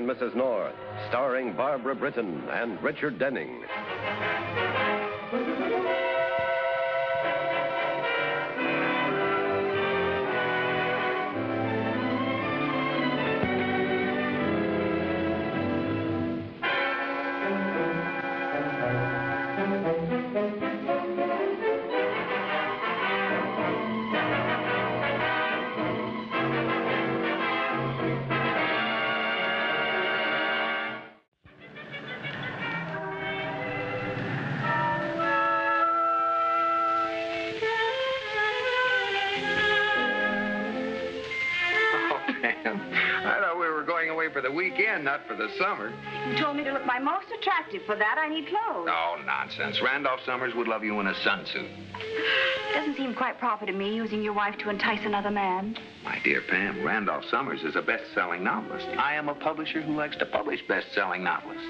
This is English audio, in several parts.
and Mrs. North, starring Barbara Britton and Richard Denning. For the weekend, not for the summer. You told me to look my most attractive. For that, I need clothes. Oh, nonsense. Randolph Summers would love you in a sunsuit. Doesn't seem quite proper to me using your wife to entice another man. My dear Pam, Randolph Summers is a best-selling novelist. I am a publisher who likes to publish best-selling novelists.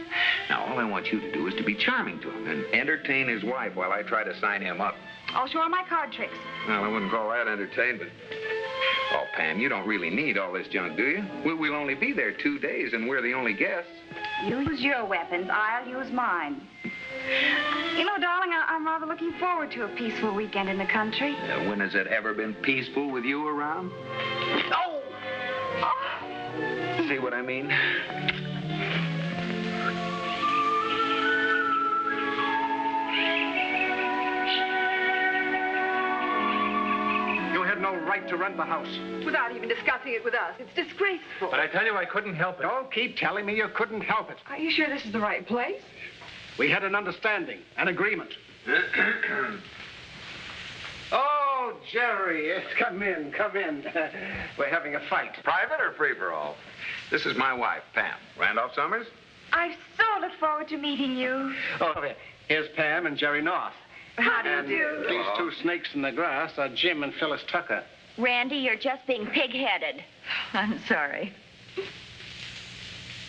Now, all I want you to do is to be charming to him and entertain his wife while I try to sign him up. I'll show her my card tricks. Well, I wouldn't call that entertainment. Oh, Pam, you don't really need all this junk, do you? We'll only be there 2 days, and we're the only guests. You use your weapons. I'll use mine. You know, darling, I'm rather looking forward to a peaceful weekend in the country. When has it ever been peaceful with you around? Oh! See what I mean? No right to rent the house. Without even discussing it with us. It's disgraceful. But I tell you, I couldn't help it. Don't keep telling me you couldn't help it. Are you sure this is the right place? We had an understanding, an agreement. Oh, Jerry, yes, come in, come in. We're having a fight. Private or free-for-all? This is my wife, Pam. Randolph Summers? I so look forward to meeting you. Oh, here's Pam and Jerry North. How do you do? These two snakes in the grass are Jim and Phyllis Tucker. Randy, you're just being pig-headed. I'm sorry.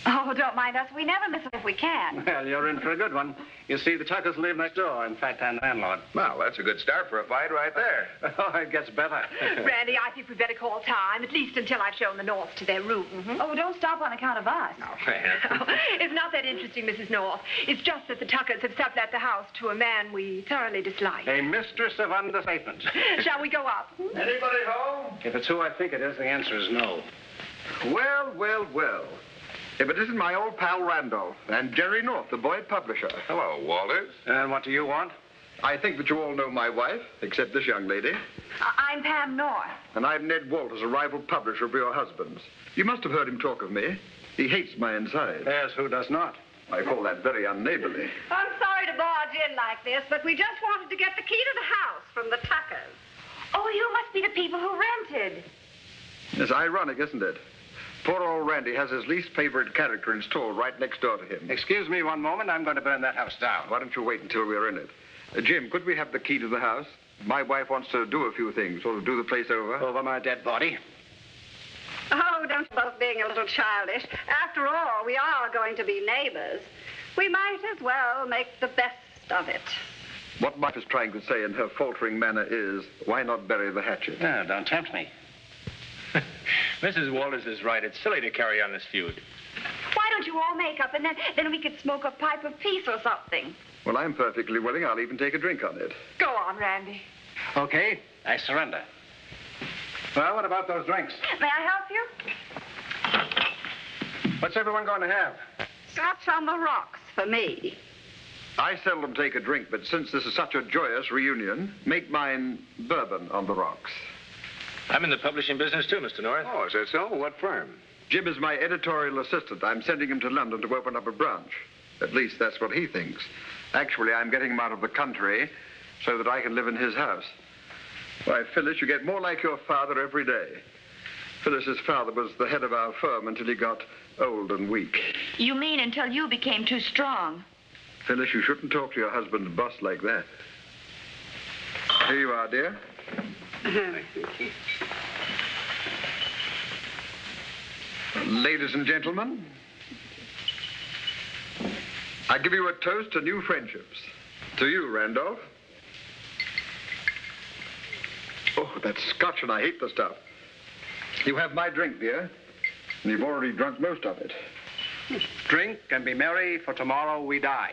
Oh, don't mind us. We never miss it if we can. Well, you're in for a good one. You see, the Tuckers live next door. In fact, I'm the landlord. Well, that's a good start for a fight right there. Oh, it gets better. Randy, I think we'd better call time, at least until I've shown the North to their room. Mm-hmm. Oh, don't stop on account of us. Oh, man. It's not that interesting, Mrs. North. It's just that the Tuckers have sublet the house to a man we thoroughly dislike. A mistress of understatement. Shall we go up? Anybody home? If it's who I think it is, the answer is no. Well, well, well. If it isn't my old pal Randolph and Jerry North, the boy publisher. Hello, Walters. And what do you want? I think that you all know my wife, except this young lady. I'm Pam North. And I'm Ned Walters, a rival publisher of your husband's. You must have heard him talk of me. He hates my inside. Yes, who does not? I call that very unneighborly. I'm sorry to barge in like this, but we just wanted to get the key to the house from the Tuckers. Oh, you must be the people who rented. It's ironic, isn't it? Poor old Randy has his least favorite character installed right next door to him. Excuse me one moment. I'm going to burn that house down. Why don't you wait until we're in it? Jim, could we have the key to the house? My wife wants to do a few things, sort of do the place over. Over my dead body? Oh, don't you both being a little childish. After all, we are going to be neighbors. We might as well make the best of it. What Mark is trying to say in her faltering manner is, why not bury the hatchet? No, don't tempt me. Mrs. Walters is right. It's silly to carry on this feud. Why don't you all make up, and then we could smoke a pipe of peace or something. Well, I'm perfectly willing. I'll even take a drink on it. Go on, Randy. Okay, I surrender. Well, what about those drinks? May I help you? What's everyone going to have? Scotch on the rocks for me. I seldom take a drink, but since this is such a joyous reunion, make mine bourbon on the rocks. I'm in the publishing business, too, Mr. North. Oh, is that so? What firm? Jim is my editorial assistant. I'm sending him to London to open up a branch. At least that's what he thinks. Actually, I'm getting him out of the country so that I can live in his house. Why, Phyllis, you get more like your father every day. Phyllis's father was the head of our firm until he got old and weak. You mean until you became too strong? Phyllis, you shouldn't talk to your husband's boss like that. Here you are, dear. Ladies and gentlemen, I give you a toast to new friendships. To you, Randolph. Oh, that's Scotch, and I hate the stuff. You have my drink, dear, and you've already drunk most of it. Drink and be merry, for tomorrow we die.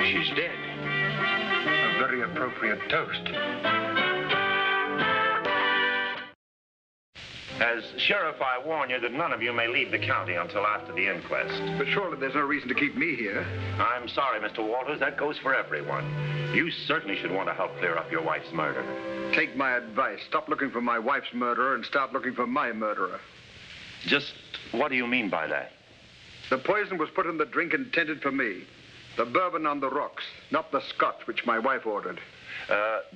She's dead. A very appropriate toast. As sheriff, I warn you that none of you may leave the county until after the inquest. But surely there's no reason to keep me here. I'm sorry, Mr. Walters. That goes for everyone. You certainly should want to help clear up your wife's murder. Take my advice. Stop looking for my wife's murderer and start looking for my murderer. Just what do you mean by that? The poison was put in the drink intended for me. The bourbon on the rocks, not the scotch which my wife ordered.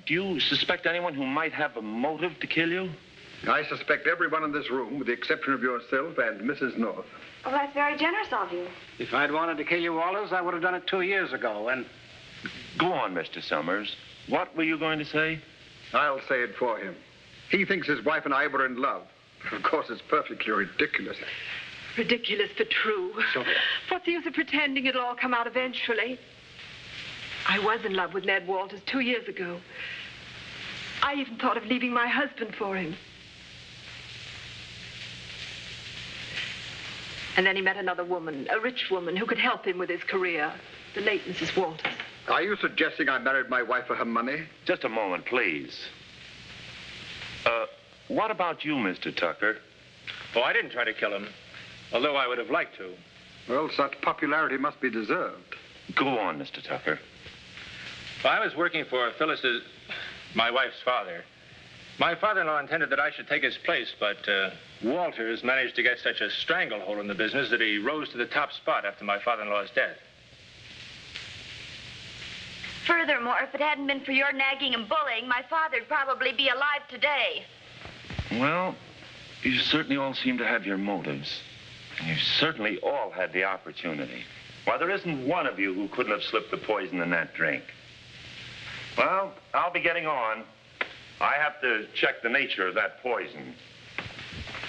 Do you suspect anyone who might have a motive to kill you? I suspect everyone in this room, with the exception of yourself and Mrs. North. Oh, that's very generous of you. If I'd wanted to kill you, Walters, I would have done it 2 years ago, and... Go on, Mr. Summers. What were you going to say? I'll say it for him. He thinks his wife and I were in love. Of course, it's perfectly ridiculous. Ridiculous but true. Sylvia. What's the use of pretending it'll all come out eventually? I was in love with Ned Walters 2 years ago. I even thought of leaving my husband for him. And then he met another woman, a rich woman who could help him with his career, the late Mrs. Walters. Are you suggesting I married my wife for her money? Just a moment, please. What about you, Mr. Tucker? Oh, I didn't try to kill him, although I would have liked to. Well, such popularity must be deserved. Go on, Mr. Tucker. Well, I was working for Phyllis's, my wife's father. My father-in-law intended that I should take his place, but Walters managed to get such a stranglehold in the business that he rose to the top spot after my father-in-law's death. Furthermore, if it hadn't been for your nagging and bullying, my father'd probably be alive today. Well, you certainly all seem to have your motives. And you certainly all had the opportunity. Why, there isn't one of you who couldn't have slipped the poison in that drink. Well, I'll be getting on. I have to check the nature of that poison.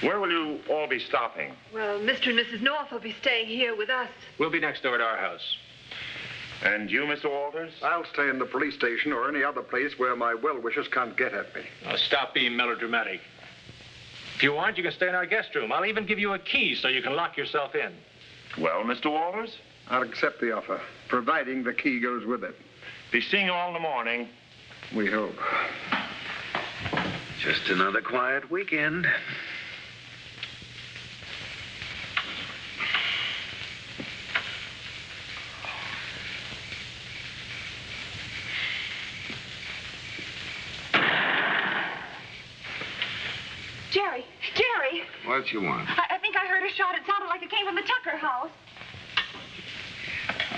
Where will you all be stopping? Well, Mr. and Mrs. North will be staying here with us. We'll be next door at our house. And you, Mr. Walters? I'll stay in the police station or any other place where my well-wishers can't get at me. Now, stop being melodramatic. If you want, you can stay in our guest room. I'll even give you a key so you can lock yourself in. Well, Mr. Walters? I'll accept the offer, providing the key goes with it. Be seeing you all in the morning. We hope. Just another quiet weekend. Jerry! Jerry! What you want? I think I heard a shot. It sounded like it came from the Tucker house.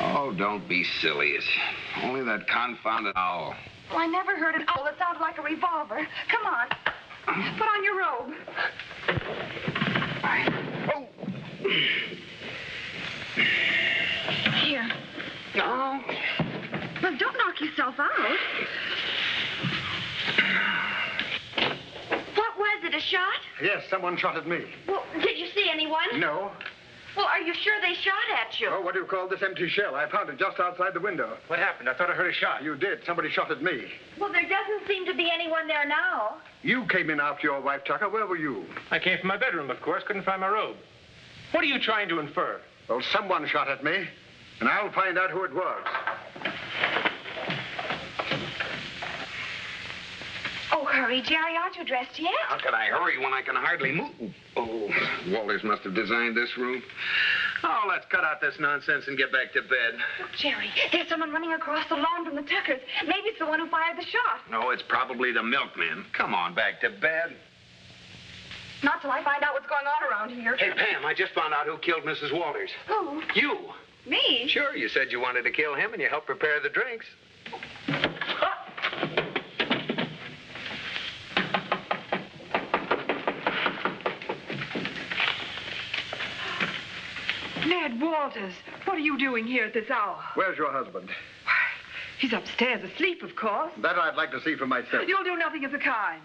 Oh, don't be silly. It's only that confounded owl. Well, I never heard an owl that sounded like a revolver. Come on. Put on your robe. Oh. Here. No. Well, don't knock yourself out. What was it, a shot? Yes, someone shot at me. Well, did you see anyone? No. Well, are you sure they shot at you? Oh, what do you call this empty shell? I found it just outside the window. What happened? I thought I heard a shot. You did. Somebody shot at me. Well, there doesn't seem to be anyone there now. You came in after your wife, Tucker. Where were you? I came from my bedroom, of course. Couldn't find my robe. What are you trying to infer? Well, someone shot at me, and I'll find out who it was. Oh, hurry, Jerry. Aren't you dressed yet? How can I hurry when I can hardly move? Oh, Walters must have designed this room. Oh, let's cut out this nonsense and get back to bed. Look, Jerry, there's someone running across the lawn from the Tuckers. Maybe it's the one who fired the shot. No, it's probably the milkman. Come on, back to bed. Not till I find out what's going on around here. Hey, Pam, I just found out who killed Mrs. Walters. Who? You. Me? Sure, you said you wanted to kill him and you helped prepare the drinks. Ned Walters, what are you doing here at this hour? Where's your husband? He's upstairs asleep, of course. That I'd like to see for myself. You'll do nothing of the kind.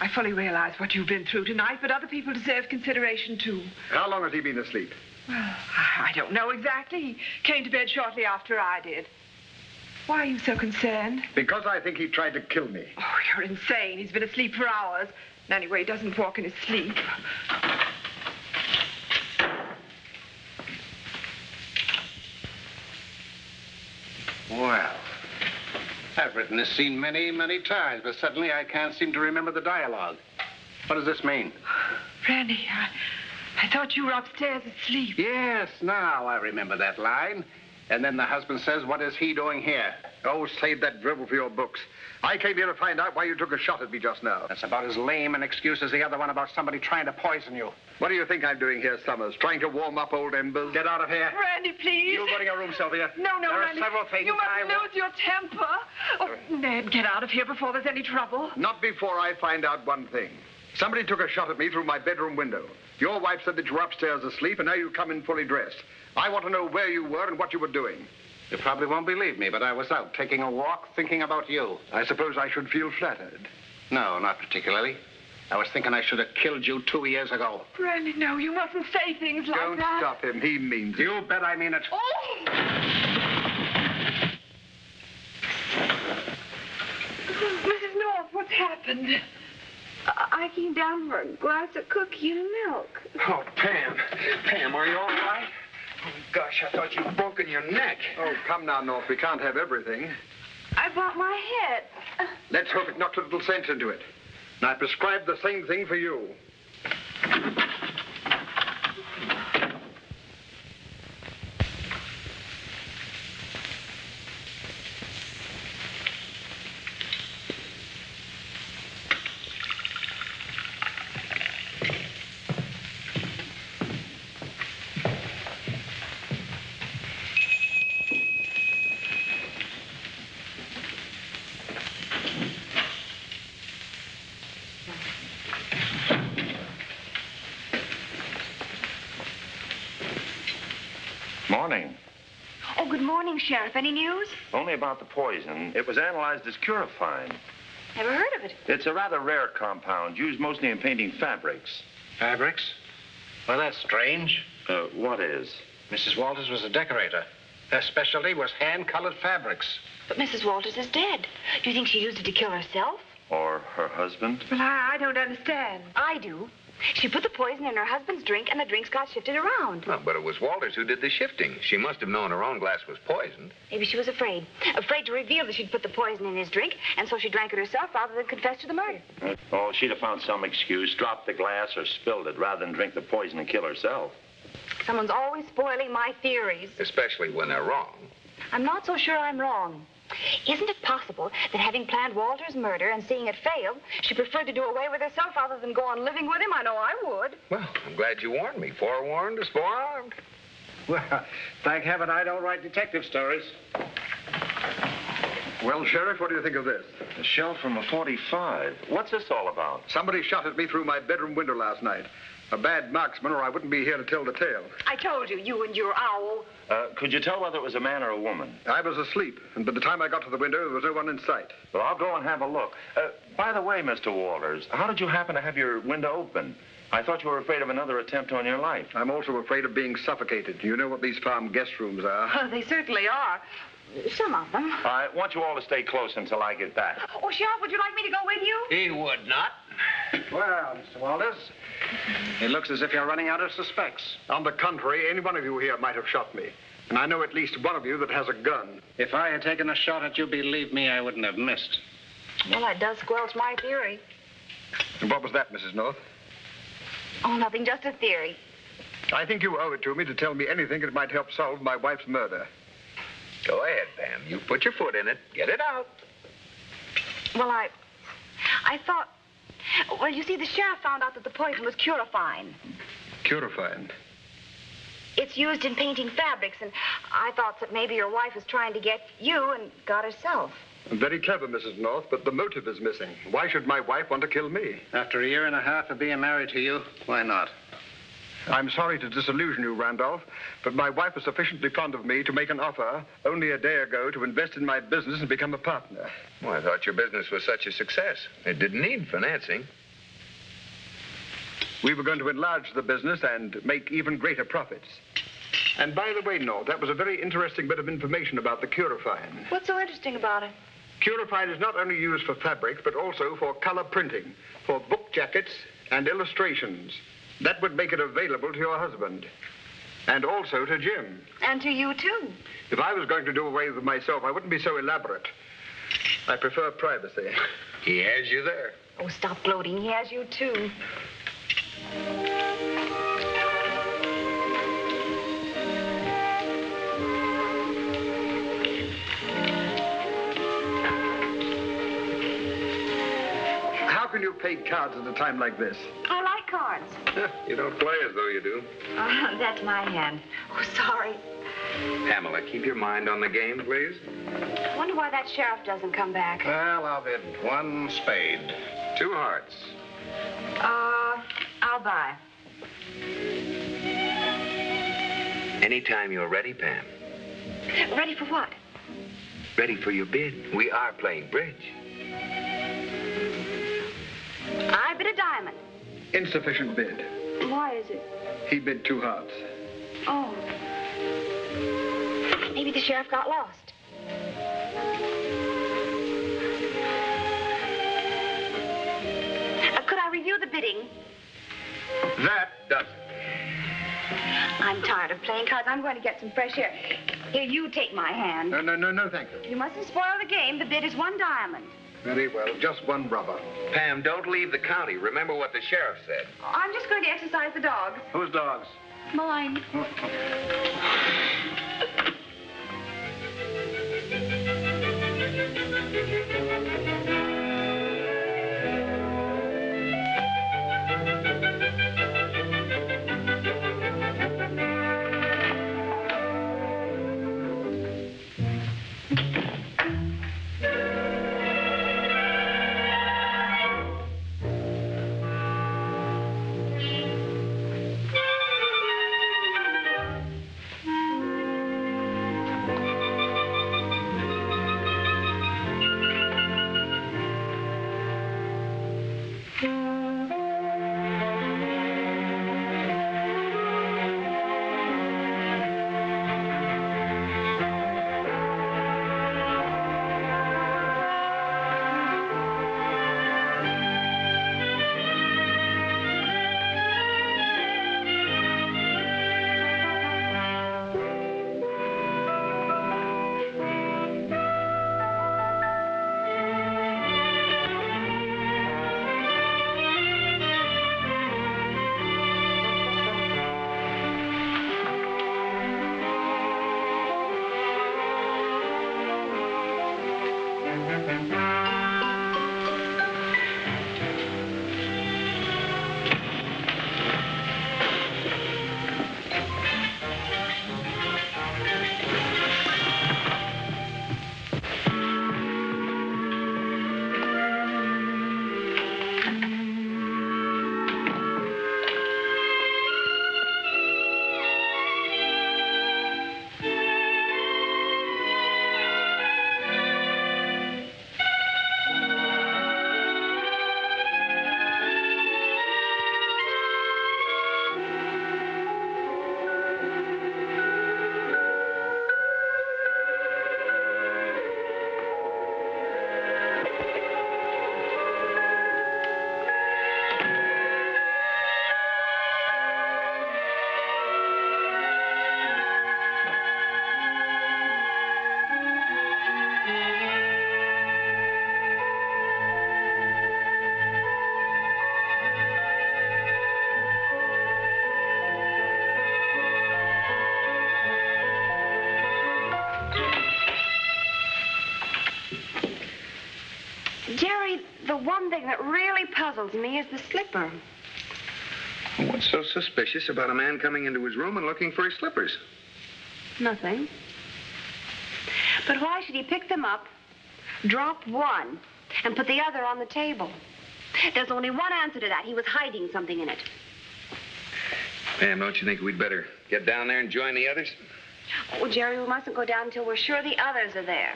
I fully realize what you've been through tonight, but other people deserve consideration, too. How long has he been asleep? Well, I don't know exactly. He came to bed shortly after I did. Why are you so concerned? Because I think he tried to kill me. Oh, you're insane. He's been asleep for hours. And anyway, he doesn't walk in his sleep. Well, I've written this scene many, many times, but suddenly I can't seem to remember the dialogue. What does this mean? Randy, I thought you were upstairs asleep. Yes, now I remember that line. And then the husband says, what is he doing here? Oh, save that drivel for your books. I came here to find out why you took a shot at me just now. That's about as lame an excuse as the other one about somebody trying to poison you. What do you think I'm doing here, Summers? Trying to warm up old embers? Get out of here. Randy, please. You go to your room, Sylvia. No, there Randy. are several things you must I lose your temper. Oh, Ned, get out of here before there's any trouble. Not before I find out one thing. Somebody took a shot at me through my bedroom window. Your wife said that you were upstairs asleep, and now you come in fully dressed. I want to know where you were and what you were doing. You probably won't believe me, but I was out taking a walk, thinking about you. I suppose I should feel flattered. No, not particularly. I was thinking I should have killed you 2 years ago. Randy, no, you mustn't say things like Don't that. stop him. He means it. You bet I mean it. Oh! Mrs. North, what's happened? I came down for a glass of cookie and milk. Oh, Pam. Pam, are you all right? Oh, gosh, I thought you'd broken your neck. Oh, come now, North. We can't have everything. I bumped my head. Let's hope it knocked a little sense into it. And I prescribed the same thing for you. Morning. Oh, good morning, Sheriff. Any news? Only about the poison. It was analyzed as curifine. Never heard of it. It's a rather rare compound, used mostly in painting fabrics. Fabrics? Well, that's strange. What is? Mrs. Walters was a decorator. Her specialty was hand-colored fabrics. But Mrs. Walters is dead. Do you think she used it to kill herself? Or her husband? Well, I don't understand. I do. She put the poison in her husband's drink, and the drinks got shifted around. Well, but it was Walters who did the shifting. She must have known her own glass was poisoned. Maybe she was afraid. Afraid to reveal that she'd put the poison in his drink, and so she drank it herself rather than confess to the murder. Oh, she'd have found some excuse, dropped the glass or spilled it rather than drink the poison and kill herself. Someone's always spoiling my theories. Especially when they're wrong. I'm not so sure I'm wrong. Isn't it possible that having planned Walter's murder and seeing it fail, she preferred to do away with herself rather than go on living with him? I know I would. Well, I'm glad you warned me. Forewarned is forearmed. Well, thank heaven I don't write detective stories. Well, Sheriff, what do you think of this? A shell from a .45. What's this all about? Somebody shot at me through my bedroom window last night. A bad marksman, or I wouldn't be here to tell the tale. I told you, you and your owl. Could you tell whether it was a man or a woman? I was asleep, and by the time I got to the window, there was no one in sight. Well, I'll go and have a look. By the way, Mr. Walters, how did you happen to have your window open? I thought you were afraid of another attempt on your life. I'm also afraid of being suffocated. You know what these farm guest rooms are. Oh, they certainly are. Some of them. I want you all to stay close until I get back. Oh, Sheriff, would you like me to go with you? He would not. Well, Mr. Walters, it looks as if you're running out of suspects. On the contrary, any one of you here might have shot me. And I know at least one of you that has a gun. If I had taken a shot at you, believe me, I wouldn't have missed. Well, that does squelch my theory. And what was that, Mrs. North? Oh, nothing, just a theory. I think you owe it to me to tell me anything that might help solve my wife's murder. Go ahead, Pam. You put your foot in it. Get it out. Well, I thought... Well, you see, the sheriff found out that the poison was curifine. Curifine? It's used in painting fabrics, and I thought that maybe your wife was trying to get you and got herself. Very clever, Mrs. North, but the motive is missing. Why should my wife want to kill me? After a year and a half of being married to you, why not? I'm sorry to disillusion you, Randolph, but my wife was sufficiently fond of me to make an offer only a day ago to invest in my business and become a partner. Well, I thought your business was such a success. It didn't need financing. We were going to enlarge the business and make even greater profits. And by the way, Nort, that was a very interesting bit of information about the Curifine. What's so interesting about it? Curifine is not only used for fabrics, but also for color printing, for book jackets and illustrations. That would make it available to your husband. And also to Jim. And to you, too. If I was going to do away with myself, I wouldn't be so elaborate. I prefer privacy. He has you there. Oh, stop gloating. He has you, too. How can you play cards at a time like this? I like cards. You don't play as though you do. That's my hand. Oh, sorry. Pamela, keep your mind on the game, please. I wonder why that sheriff doesn't come back. Well, I'll bid 1 spade. 2 hearts. I'll buy. Anytime you're ready, Pam. Ready for what? Ready for your bid. We are playing bridge. I bid a diamond. Insufficient bid. Why is it? He bid 2 hearts. Oh. Maybe the sheriff got lost. Could I review the bidding? That does it. I'm tired of playing cards. I'm going to get some fresh air. Here, you take my hand. No, thank you. You mustn't spoil the game. The bid is 1 diamond. Very well, just 1 rubber. Pam, don't leave the county. Remember what the sheriff said. I'm just going to exercise the dogs. Whose dogs? Mine. Jerry, the one thing that really puzzles me is the slipper. What's so suspicious about a man coming into his room and looking for his slippers? Nothing. But why should he pick them up, drop one, and put the other on the table? There's only one answer to that. He was hiding something in it. Pam, don't you think we'd better get down there and join the others? Oh, Jerry, we mustn't go down until we're sure the others are there.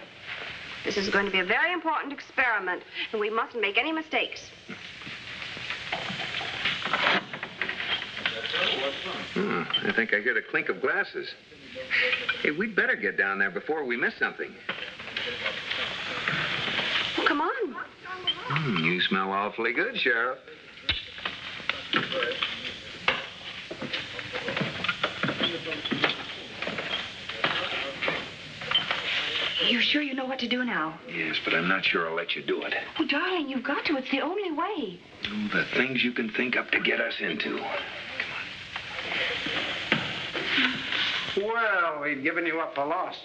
This is going to be a very important experiment, and we mustn't make any mistakes. I think I hear the clink of glasses. Hey, we'd better get down there before we miss something. Well, come on. You smell awfully good, Sheriff. You sure you know what to do now? Yes, but I'm not sure I'll let you do it. Oh, darling, you've got to. It's the only way. Oh, the things you can think up to get us into. Well, we've given you up for lost.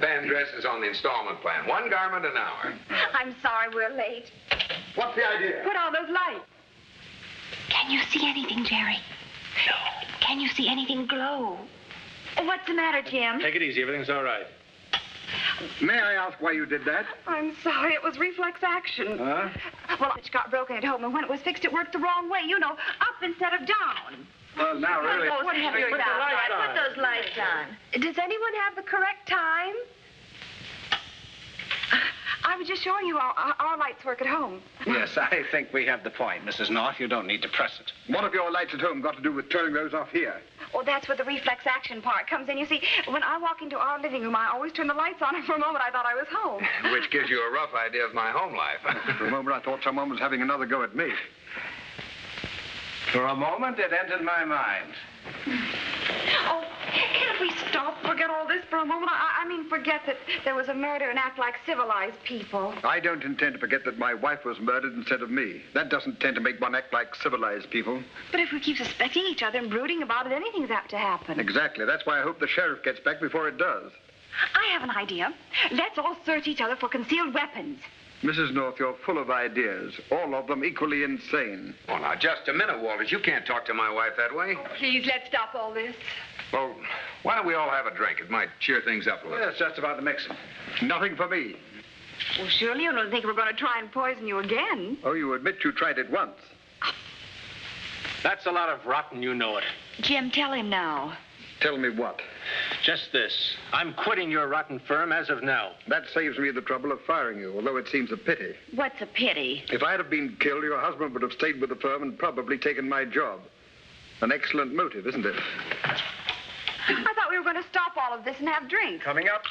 Band dresses on the installment plan. 1 garment an hour. I'm sorry we're late. What's the idea? Put on those lights. Can you see anything, Jerry? No. Can you see anything glow? What's the matter, Jim? Take it easy. Everything's all right. May I ask why you did that? I'm sorry. It was reflex action. Huh? Well, it got broken at home, and when it was fixed, it worked the wrong way. You know, up instead of down. Well, now, really. What have you Put the lights on. Put those lights on. Does anyone have the correct time? I was just showing you how our lights work at home. Yes, I think we have the point, Mrs. North. You don't need to press it. What have your lights at home got to do with turning those off here? Oh, that's where the reflex action part comes in. You see, when I walk into our living room, I always turn the lights on, and for a moment I thought I was home. Which gives you a rough idea of my home life. For a moment, I thought someone was having another go at me. For a moment, it entered my mind. Oh, can't we stop? Forget all this for a moment? I mean, forget that there was a murder and act like civilized people. I don't intend to forget that my wife was murdered instead of me. That doesn't tend to make one act like civilized people. But if we keep suspecting each other and brooding about it, anything's apt to happen. Exactly. That's why I hope the sheriff gets back before it does. I have an idea. Let's all search each other for concealed weapons. Mrs. North, you're full of ideas, all of them equally insane. Oh, now, just a minute, Walters. You can't talk to my wife that way. Please, let's stop all this. Well, why don't we all have a drink? It might cheer things up a little. Yes, just about to mix them. Nothing for me. Well, surely you don't think we're going to try and poison you again. Oh, you admit you tried it once. That's a lot of rotten, you know it. Jim, tell him now. Tell me what? Just this. I'm quitting your rotten firm as of now. That saves me the trouble of firing you, although it seems a pity. What's a pity? If I had have been killed, your husband would have stayed with the firm and probably taken my job. An excellent motive, isn't it? I thought we were going to stop all of this and have drinks. Coming up.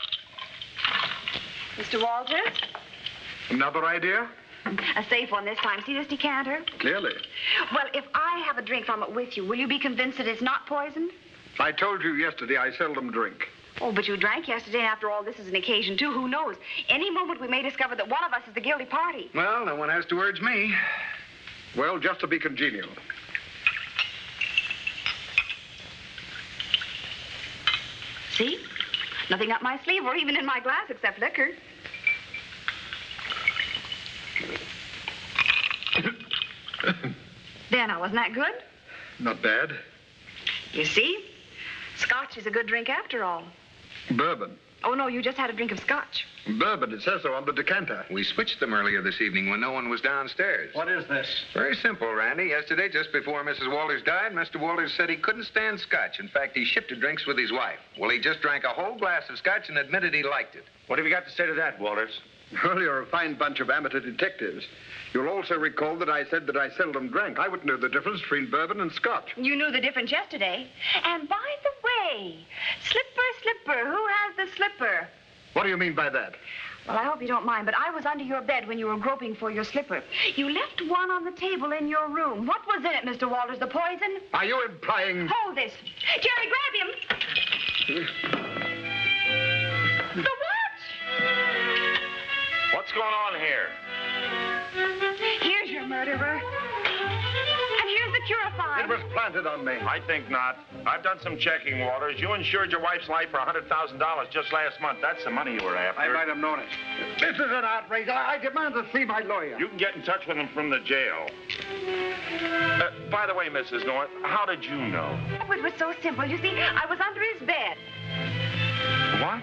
Mr. Walters? Another idea? A safe one this time. See this decanter? Clearly. Well, if I have a drink from it with you, will you be convinced that it's not poisoned? I told you yesterday I seldom drink. Oh, but you drank yesterday, and after all, this is an occasion, too. Who knows? Any moment we may discover that one of us is the guilty party. Well, no one has to urge me. Well, just to be congenial. See? Nothing up my sleeve or even in my glass except liquor. There now, wasn't that good? Not bad. You see? Scotch is a good drink after all. Bourbon. Oh, no, you just had a drink of scotch. Bourbon, it says so on the decanter. We switched them earlier this evening when no one was downstairs. What is this? Very simple, Randy. Yesterday, just before Mrs. Walters died, Mr. Walters said he couldn't stand scotch. In fact, he shifted drinks with his wife. Well, he just drank a whole glass of scotch and admitted he liked it. What have you got to say to that, Walters? Well, you're a fine bunch of amateur detectives. You'll also recall that I said that I seldom drank. I wouldn't know the difference between bourbon and scotch. You knew the difference yesterday. And by the way, slipper, who has the slipper? What do you mean by that? Well, I hope you don't mind, but I was under your bed when you were groping for your slipper. You left one on the table in your room. What was in it, Mr. Walters? The poison? Are you implying... Hold this. Jerry, grab him. The watch! What's going on here? Here's your murderer. And here's the Curify. It was planted on me. I think not. I've done some checking, Walters. You insured your wife's life for $100,000 just last month. That's the money you were after. I might have known it. This is an outrage. I demand to see my lawyer. You can get in touch with him from the jail. By the way, Mrs. North, how did you know? Oh, it was so simple. You see, I was under his bed. What?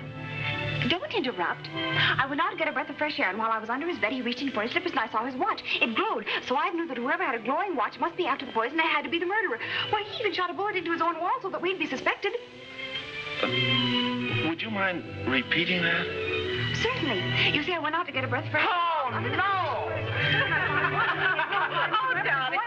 Don't interrupt. I went out to get a breath of fresh air, and while I was under his bed, he reached in for his slippers, and I saw his watch. It glowed, so I knew that whoever had a glowing watch must be after the poison. They had to be the murderer. Why, he even shot a bullet into his own wall so that we'd be suspected. Would you mind repeating that? Certainly. You see, I went out to get a breath of fresh air. Oh, no! Oh, darling.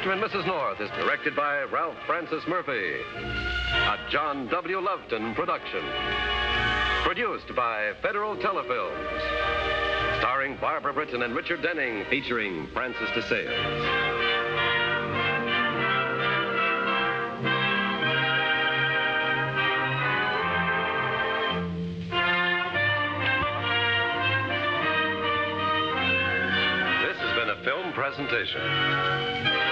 Mr. and Mrs. North is directed by Ralph Francis Murphy. A John W. Loveton production. Produced by Federal Telefilms. Starring Barbara Britton and Richard Denning, featuring Francis DeSales. Film presentation.